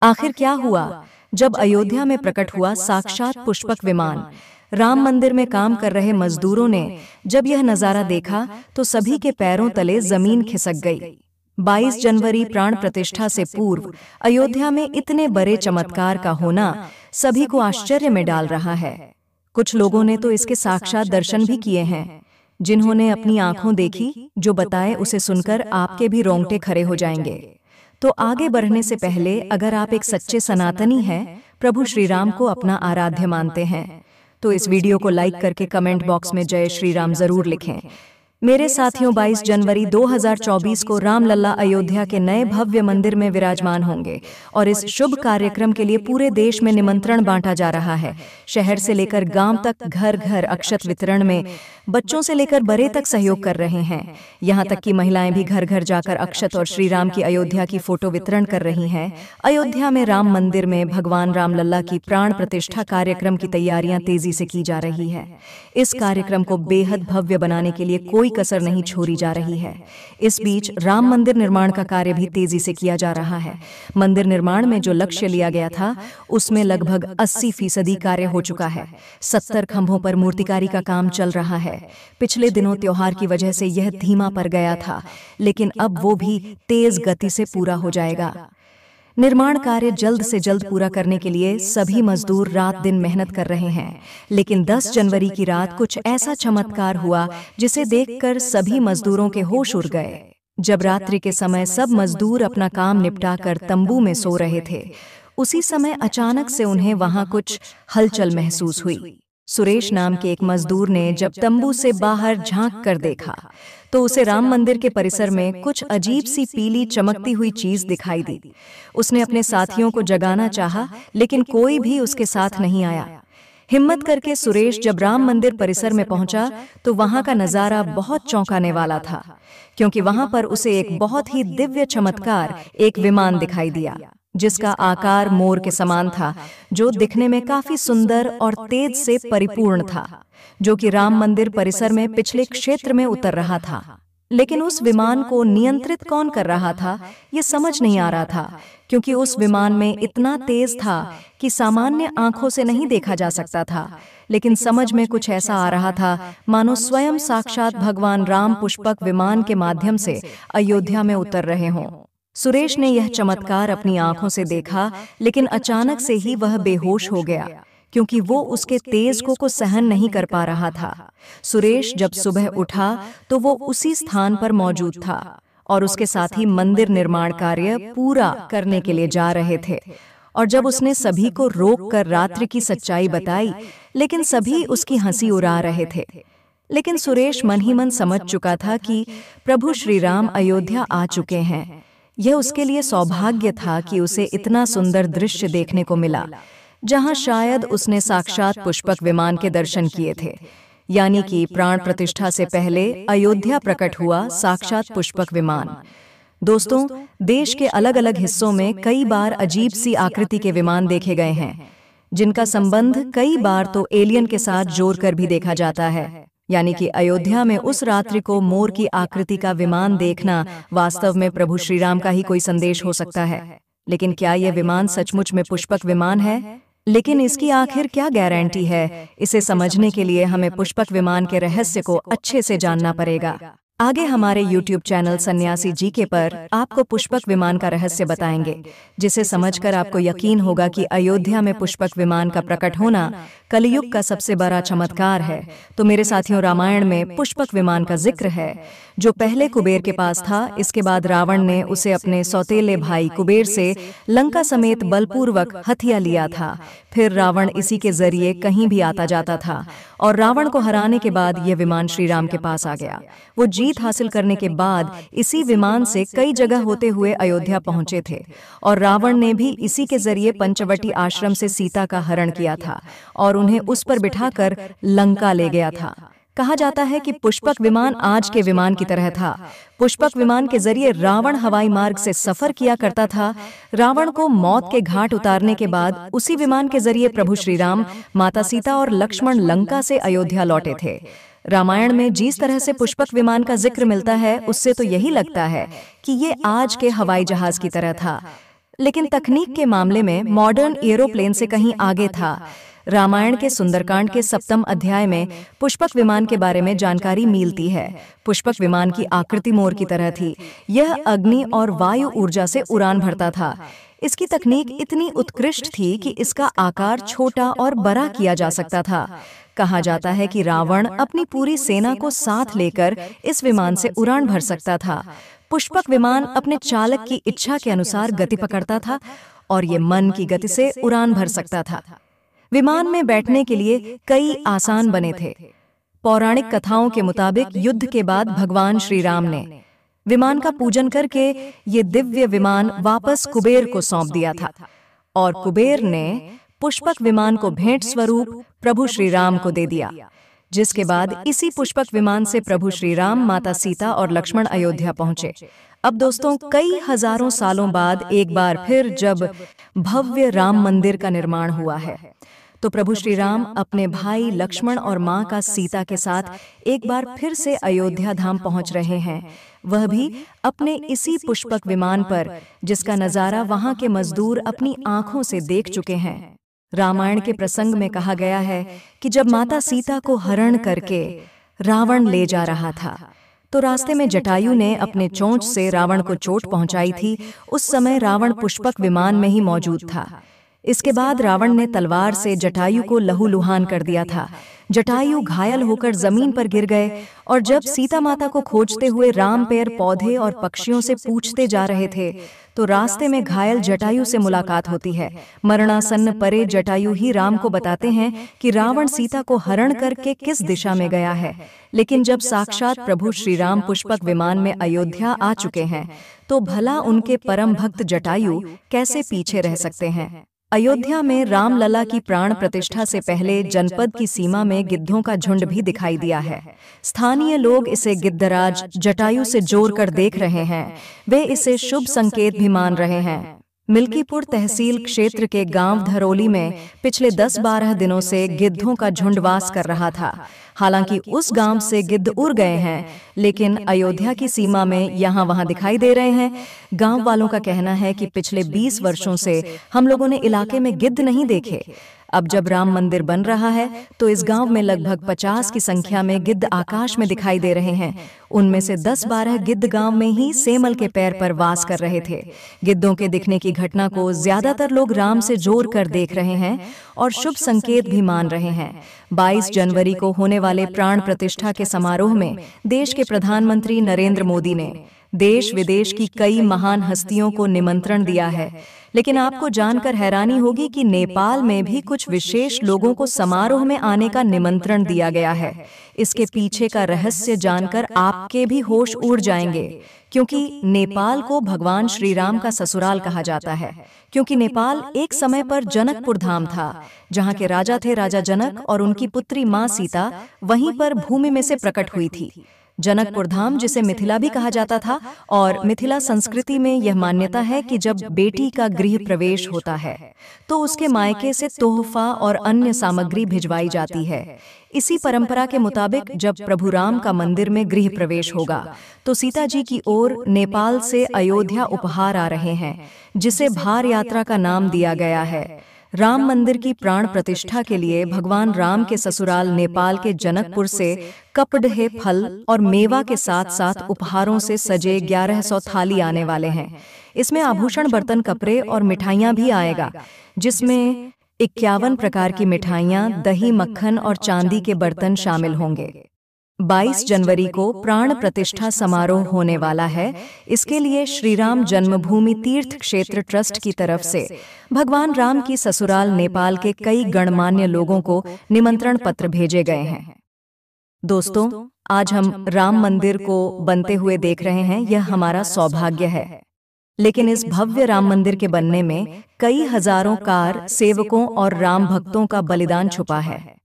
आखिर क्या हुआ जब अयोध्या में प्रकट हुआ साक्षात पुष्पक विमान। राम मंदिर में काम कर रहे मजदूरों ने जब यह नजारा देखा तो सभी के पैरों तले जमीन खिसक गई। 22 जनवरी प्राण प्रतिष्ठा से पूर्व अयोध्या में इतने बड़े चमत्कार का होना सभी को आश्चर्य में डाल रहा है। कुछ लोगों ने तो इसके साक्षात दर्शन भी किए हैं। जिन्होंने अपनी आंखों देखी, जो बताए उसे सुनकर आपके भी रोंगटे खड़े हो जाएंगे। तो आगे बढ़ने से पहले अगर आप एक सच्चे सनातनी हैं, प्रभु श्री राम को अपना आराध्य मानते हैं, तो इस वीडियो को लाइक करके कमेंट बॉक्स में जय श्री राम जरूर लिखें। मेरे साथियों, 22 जनवरी 2024 को रामलला अयोध्या के नए भव्य मंदिर में विराजमान होंगे और इस शुभ कार्यक्रम के लिए पूरे देश में निमंत्रण बांटा जा रहा है। शहर से लेकर गांव तक घर घर अक्षत वितरण में बच्चों से लेकर बड़े तक सहयोग कर रहे हैं। यहां तक कि महिलाएं भी घर घर जाकर अक्षत और श्री राम की अयोध्या की फोटो वितरण कर रही हैं। अयोध्या में राम मंदिर में भगवान रामलला की प्राण प्रतिष्ठा कार्यक्रम की तैयारियां तेजी से की जा रही है। इस कार्यक्रम को बेहद भव्य बनाने के लिए कोई कसर नहीं छोड़ी जा रही है। इस बीच राम मंदिर निर्माण का कार्य भी तेजी से किया जा रहा है। मंदिर निर्माण में जो लक्ष्य लिया गया था उसमें लगभग 80% कार्य हो चुका है। 70 खंभों पर मूर्तिकारी का काम चल रहा है। पिछले दिनों त्योहार की वजह से यह धीमा पड़ गया था, लेकिन अब वो भी तेज गति से पूरा हो जाएगा। निर्माण कार्य जल्द से जल्द पूरा करने के लिए सभी मजदूर रात दिन मेहनत कर रहे हैं। लेकिन 10 जनवरी की रात कुछ ऐसा चमत्कार हुआ जिसे देखकर सभी मजदूरों के होश उड़ गए। जब रात्रि के समय सब मजदूर अपना काम निपटाकर तंबू में सो रहे थे, उसी समय अचानक से उन्हें वहां कुछ हलचल महसूस हुई। सुरेश नाम के एक मजदूर ने जब तंबू से बाहर झांक कर देखा तो उसे राम मंदिर के परिसर में कुछ अजीब सी पीली चमकती हुई चीज दिखाई दी। उसने अपने साथियों को जगाना चाहा, लेकिन कोई भी उसके साथ नहीं आया। हिम्मत करके सुरेश जब राम मंदिर परिसर में पहुंचा तो वहां का नजारा बहुत चौंकाने वाला था, क्योंकि वहां पर उसे एक बहुत ही दिव्य चमत्कार, एक विमान दिखाई दिया जिसका आकार मोर के समान था, जो दिखने में काफी सुंदर और तेज से परिपूर्ण था, जो कि राम मंदिर परिसर में पिछले क्षेत्र में उतर रहा था। लेकिन उस विमान को नियंत्रित कौन कर रहा था, ये समझ नहीं आ रहा था, क्योंकि उस विमान में इतना तेज था कि सामान्य आंखों से नहीं देखा जा सकता था। लेकिन समझ में कुछ ऐसा आ रहा था मानो स्वयं साक्षात भगवान राम पुष्पक विमान के माध्यम से अयोध्या में उतर रहे हों। सुरेश ने यह चमत्कार अपनी आंखों से देखा, लेकिन अचानक से ही वह बेहोश हो गया, क्योंकि वो उसके तेज को सहन नहीं कर पा रहा था। सुरेश जब सुबह उठा तो वो उसी स्थान पर मौजूद था और उसके साथ ही मंदिर निर्माण कार्य पूरा करने के लिए जा रहे थे। और जब उसने सभी को रोक कर रात्रि की सच्चाई बताई, लेकिन सभी उसकी हंसी उड़ा रहे थे। लेकिन सुरेश मन ही मन समझ चुका था कि प्रभु श्री राम अयोध्या आ चुके हैं। यह उसके लिए सौभाग्य था कि उसे इतना सुंदर दृश्य देखने को मिला, जहां शायद उसने साक्षात पुष्पक विमान के दर्शन किए थे। यानी कि प्राण प्रतिष्ठा से पहले अयोध्या प्रकट हुआ साक्षात पुष्पक विमान। दोस्तों, देश के अलग अलग हिस्सों में कई बार अजीब सी आकृति के विमान देखे गए हैं, जिनका संबंध कई बार तो एलियन के साथ जोड़कर भी देखा जाता है। यानी कि अयोध्या में उस रात्रि को मोर की आकृति का विमान देखना वास्तव में प्रभु श्री राम का ही कोई संदेश हो सकता है। लेकिन क्या यह विमान सचमुच में पुष्पक विमान है? लेकिन इसकी आखिर क्या गारंटी है? इसे समझने के लिए हमें पुष्पक विमान के रहस्य को अच्छे से जानना पड़ेगा। आगे हमारे YouTube चैनल सन्यासी जीके पर आपको पुष्पक विमान का रहस्य बताएंगे, जिसे समझकर आपको यकीन होगा कि अयोध्या में पुष्पक विमान का प्रकट होना कलयुग का सबसे बड़ा चमत्कार है। तो मेरे साथियों, रामायण में पुष्पक विमान का जिक्र है, जो पहले कुबेर के पास था। इसके बाद रावण ने उसे अपने सौतेले भाई कुबेर से लंका समेत बलपूर्वक हथिया लिया था। फिर रावण इसी के जरिए कहीं भी आता जाता था और रावण को हराने के बाद यह विमान श्री राम के पास आ गया। वो जीत हासिल करने के बाद इसी विमान से कई जगह होते हुए अयोध्या पहुंचे थे और रावण ने भी इसी के जरिए पंचवटी आश्रम से सीता का हरण किया था और उन्हें उस पर बिठाकर लंका ले गया था। कहा जाता है कि पुष्पक विमान आज के विमान की तरह था। पुष्पक विमान के जरिए रावण हवाई मार्ग से सफर किया करता था। रावण को मौत के घाट उतारने के बाद उसी विमान के जरिए प्रभु श्री राम, माता सीता और लक्ष्मण लंका से अयोध्या लौटे थे। रामायण में जिस तरह से पुष्पक विमान का जिक्र मिलता है, उससे तो यही लगता है कि ये आज के हवाई जहाज की तरह था। लेकिन तकनीक के मामले में मॉडर्न एरोप्लेन से कहीं आगे था। रामायण के सुंदरकांड के 7वें अध्याय में पुष्पक विमान के बारे में जानकारी मिलती है। पुष्पक विमान की आकृति मोर की तरह थी। यह अग्नि और वायु ऊर्जा से उड़ान भरता था। इसकी तकनीक इतनी उत्कृष्ट थी कि इसका आकार छोटा और बड़ा किया जा सकता था। कहा जाता है कि रावण अपनी पूरी सेना को साथ लेकर इस विमान से उड़ान भर सकता था। पुष्पक विमान अपने चालक की इच्छा के अनुसार गति पकड़ता था और ये मन की गति से उड़ान भर सकता था। विमान में बैठने के लिए कई आसान बने थे। पौराणिक कथाओं के मुताबिक युद्ध के बाद भगवान श्री राम ने विमान का पूजन करके ये दिव्य विमान वापस कुबेर को सौंप दिया था और कुबेर ने पुष्पक विमान को भेंट स्वरूप प्रभु श्री राम को दे दिया, जिसके बाद इसी पुष्पक विमान से प्रभु श्री राम, माता सीता और लक्ष्मण अयोध्या पहुंचे। अब दोस्तों, कई हजारों सालों बाद एक बार फिर जब भव्य राम मंदिर का निर्माण हुआ है, तो प्रभु श्री राम अपने भाई लक्ष्मण और मां का सीता के साथ एक बार फिर से अयोध्या धाम पहुंच रहे हैं, वह भी अपने इसी पुष्पक विमान पर, जिसका नजारा वहां के मजदूर अपनी आंखों से देख चुके हैं। रामायण के प्रसंग में कहा गया है कि जब माता सीता को हरण करके रावण ले जा रहा था, तो रास्ते में जटायु ने अपने चोंच से रावण को चोट पहुंचाई थी। उस समय रावण पुष्पक विमान में ही मौजूद था। इसके बाद रावण ने तलवार से जटायु को लहूलुहान कर दिया था। जटायु घायल होकर जमीन पर गिर गए और जब सीता माता को खोजते हुए राम पेड़ पौधे और पक्षियों से पूछते जा रहे थे, तो रास्ते में घायल जटायु से मुलाकात होती है। मरणासन्न परे जटायु ही राम को बताते हैं कि रावण सीता को हरण करके किस दिशा में गया है। लेकिन जब साक्षात प्रभु श्री राम पुष्पक विमान में अयोध्या आ चुके हैं, तो भला उनके परम भक्त जटायु कैसे पीछे रह सकते हैं। अयोध्या में रामलला की प्राण प्रतिष्ठा से पहले जनपद की सीमा में गिद्धों का झुंड भी दिखाई दिया है। स्थानीय लोग इसे गिद्धराज जटायु से जोड़कर देख रहे हैं। वे इसे शुभ संकेत भी मान रहे हैं। मिल्कीपुर तहसील क्षेत्र के गांव धरोली में पिछले 10-12 दिनों से गिद्धों का झुंड वास कर रहा था। हालांकि उस गांव से गिद्ध उड़ गए हैं, लेकिन अयोध्या की सीमा में यहाँ वहाँ दिखाई दे रहे हैं। गांव वालों का कहना है कि पिछले 20 वर्षों से हम लोगों ने इलाके में गिद्ध नहीं देखे। अब जब राम मंदिर बन रहा है, तो इस गांव में लगभग 50 की संख्या में गिद्ध आकाश में दिखाई दे रहे हैं। उनमें से 10-12 गिद्ध गांव में ही सेमल के पैर पर वास कर रहे थे। गिद्धों के दिखने की घटना को ज्यादातर लोग राम से जोड़कर देख रहे हैं और शुभ संकेत भी मान रहे हैं। 22 जनवरी को होने वाले प्राण प्रतिष्ठा के समारोह में देश के प्रधानमंत्री नरेंद्र मोदी ने देश विदेश की कई महान हस्तियों को निमंत्रण दिया है। लेकिन आपको जानकर हैरानी होगी कि नेपाल में भी कुछ विशेष लोगों को समारोह में आने का निमंत्रण दिया गया है। इसके पीछे का रहस्य जानकर आपके भी होश उड़ जाएंगे, क्योंकि नेपाल को भगवान श्री राम का ससुराल कहा जाता है। क्योंकि नेपाल एक समय पर जनकपुर धाम था, जहाँ के राजा थे राजा जनक, और उनकी पुत्री माँ सीता वहीं पर भूमि में से प्रकट हुई थी। जनकपुर धाम, जिसे मिथिला भी कहा जाता था, और मिथिला संस्कृति में यह मान्यता है कि जब बेटी का गृह प्रवेश होता है तो उसके मायके से तोहफा और अन्य सामग्री भिजवाई जाती है। इसी परंपरा के मुताबिक जब प्रभु राम का मंदिर में गृह प्रवेश होगा, तो सीता जी की ओर नेपाल से अयोध्या उपहार आ रहे हैं, जिसे भार यात्रा का नाम दिया गया है। राम मंदिर की प्राण प्रतिष्ठा के लिए भगवान राम के ससुराल नेपाल के जनकपुर से कपड़े, फल और मेवा के साथ साथ उपहारों से सजे 1100 थाली आने वाले हैं। इसमें आभूषण, बर्तन, कपड़े और मिठाइयाँ भी आएगा, जिसमें 51 प्रकार की मिठाइयाँ, दही, मक्खन और चांदी के बर्तन शामिल होंगे। 22 जनवरी को प्राण प्रतिष्ठा समारोह होने वाला है। इसके लिए श्री राम जन्मभूमि तीर्थ क्षेत्र ट्रस्ट की तरफ से भगवान राम की ससुराल नेपाल के कई गणमान्य लोगों को निमंत्रण पत्र भेजे गए हैं। दोस्तों, आज हम राम मंदिर को बनते हुए देख रहे हैं, यह हमारा सौभाग्य है। लेकिन इस भव्य राम मंदिर के बनने में कई हजारों कार सेवकों और राम भक्तों का बलिदान छुपा है।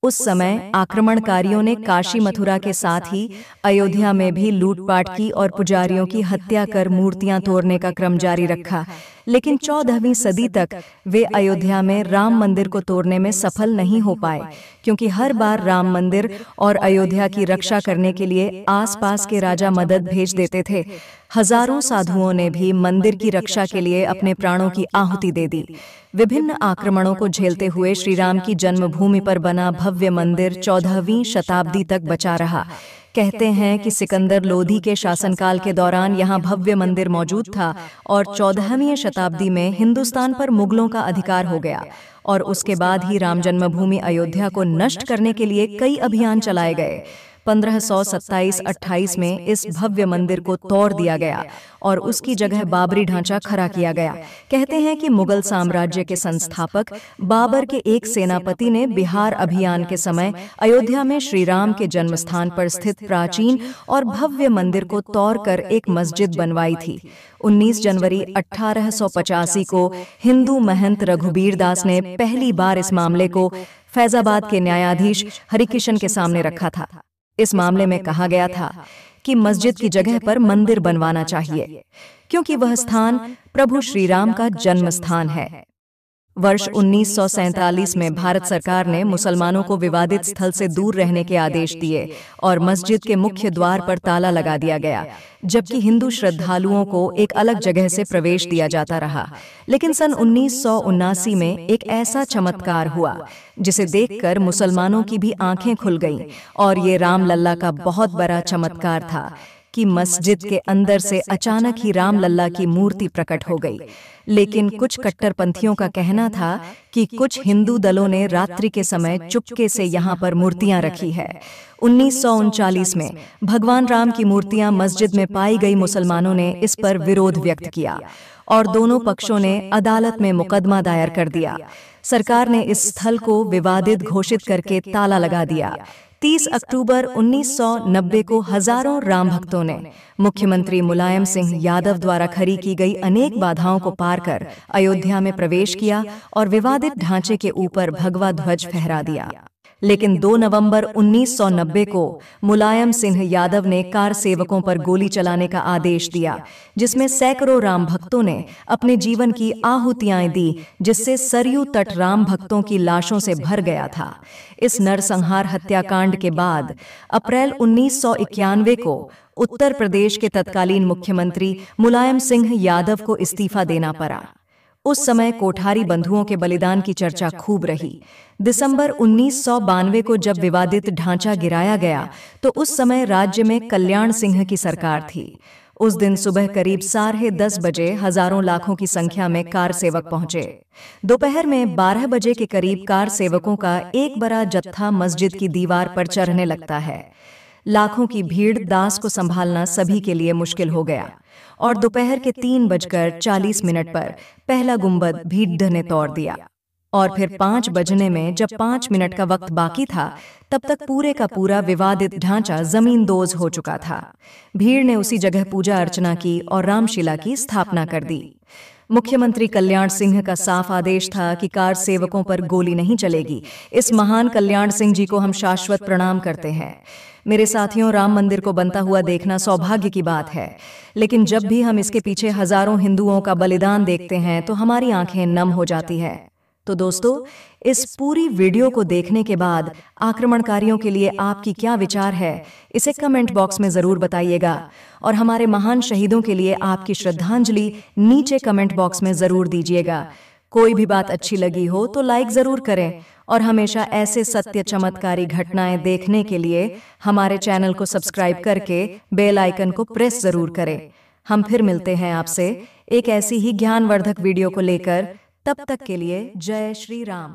उस समय आक्रमणकारियों ने काशी, मथुरा के साथ ही अयोध्या में भी लूटपाट की और पुजारियों की हत्या कर मूर्तियां तोड़ने का क्रम जारी रखा। लेकिन 14वीं सदी तक वे अयोध्या में राम मंदिर को तोड़ने में सफल नहीं हो पाए, क्योंकि हर बार राम मंदिर और अयोध्या की रक्षा करने के लिए आसपास के राजा मदद भेज देते थे। हजारों साधुओं ने भी मंदिर की रक्षा के लिए अपने प्राणों की आहुति दे दी। विभिन्न आक्रमणों को झेलते हुए श्री राम की जन्मभूमि पर बना भव्य मंदिर 14वीं शताब्दी तक बचा रहा। कहते हैं कि सिकंदर लोधी के शासनकाल के दौरान यहाँ भव्य मंदिर मौजूद था और 14वीं शताब्दी में हिंदुस्तान पर मुगलों का अधिकार हो गया और उसके बाद ही राम जन्मभूमि अयोध्या को नष्ट करने के लिए कई अभियान चलाए गए। 1527-28 में इस भव्य मंदिर को तोड़ दिया गया और उसकी जगह बाबरी ढांचा खड़ा किया गया। कहते हैं कि मुगल साम्राज्य के संस्थापक बाबर के एक सेनापति ने बिहार अभियान के समय अयोध्या में श्री राम के जन्मस्थान पर स्थित प्राचीन और भव्य मंदिर को तोड़कर एक मस्जिद बनवाई थी। 19 जनवरी 1885 को हिंदू महंत रघुबीर दास ने पहली बार इस मामले को फैजाबाद के न्यायाधीश हरिकिशन के सामने रखा था। इस मामले में कहा गया था कि मस्जिद की जगह पर मंदिर बनवाना चाहिए, क्योंकि वह स्थान प्रभु श्री राम का जन्म स्थान है। वर्ष 1947 में भारत सरकार ने मुसलमानों को विवादित स्थल से दूर रहने के आदेश दिए और मस्जिद के मुख्य द्वार पर ताला लगा दिया गया, जबकि हिंदू श्रद्धालुओं को एक अलग जगह से प्रवेश दिया जाता रहा। लेकिन सन 1979 में एक ऐसा चमत्कार हुआ जिसे देखकर मुसलमानों की भी आंखें खुल गईं, और ये राम लल्ला का बहुत बड़ा चमत्कार था कि मस्जिद के अंदर से अचानक ही राम लल्ला की मूर्ति प्रकट हो गई। लेकिन कुछ कट्टरपंथियों का कहना था कि कुछ हिंदू दलों ने रात्रि के समय चुपके से यहाँ पर मूर्तियां रखी है। 1939 में भगवान राम की मूर्तियां मस्जिद में पाई गई मुसलमानों ने इस पर विरोध व्यक्त किया और दोनों पक्षों ने अदालत में मुकदमा दायर कर दिया। सरकार ने इस स्थल को विवादित घोषित करके ताला लगा दिया। 30 अक्टूबर 1990 को हजारों राम भक्तों ने मुख्यमंत्री मुलायम सिंह यादव द्वारा खड़ी की गई अनेक बाधाओं को पार कर अयोध्या में प्रवेश किया और विवादित ढांचे के ऊपर भगवा ध्वज फहरा दिया। लेकिन 2 नवंबर 1990 को मुलायम सिंह यादव ने कार सेवकों पर गोली चलाने का आदेश दिया, जिसमें सैकड़ों राम भक्तों ने अपने जीवन की आहुतियां दी, जिससे सरयू तट राम भक्तों की लाशों से भर गया था। इस नरसंहार हत्याकांड के बाद अप्रैल 1991 को उत्तर प्रदेश के तत्कालीन मुख्यमंत्री मुलायम सिंह यादव को इस्तीफा देना पड़ा। उस समय कोठारी बंधुओं के बलिदान की चर्चा खूब रही। दिसंबर 1992 को जब विवादित ढांचा गिराया गया तो उस समय राज्य में कल्याण सिंह की सरकार थी। उस दिन सुबह करीब 10:30 बजे हजारों लाखों की संख्या में कार सेवक पहुंचे। दोपहर में 12 बजे के करीब कार सेवकों का एक बड़ा जत्था मस्जिद की दीवार पर चढ़ने लगता है। लाखों की भीड़ दास को संभालना सभी के लिए मुश्किल हो गया और दोपहर के 3:40 पर पहला गुंबद भीड़ ने तोड़ दिया और फिर 5 बजने में जब 5 मिनट का वक्त बाकी था तब तक पूरे का पूरा विवादित ढांचा जमींदोज हो चुका था। भीड़ ने उसी जगह पूजा अर्चना की और रामशिला की स्थापना कर दी। मुख्यमंत्री कल्याण सिंह का साफ आदेश था कि कार सेवकों पर गोली नहीं चलेगी। इस महान कल्याण सिंह जी को हम शाश्वत प्रणाम करते हैं। मेरे साथियों, राम मंदिर को बनता हुआ देखना सौभाग्य की बात है, लेकिन जब भी हम इसके पीछे हजारों हिंदुओं का बलिदान देखते हैं तो हमारी आंखें नम हो जाती है। तो दोस्तों, इस पूरी वीडियो को देखने के बाद आक्रमणकारियों के लिए आपकी क्या विचार है, इसे कमेंट बॉक्स में जरूर बताइएगा और हमारे महान शहीदों के लिए आपकी श्रद्धांजलि नीचे कमेंट बॉक्स में जरूर दीजिएगा। कोई भी बात अच्छी लगी हो तो लाइक जरूर करें और हमेशा ऐसे सत्य चमत्कारी घटनाएं देखने के लिए हमारे चैनल को सब्सक्राइब करके बेल आइकन को प्रेस जरूर करें। हम फिर मिलते हैं आपसे एक ऐसी ही ज्ञानवर्धक वीडियो को लेकर। तब तक के लिए जय श्री राम।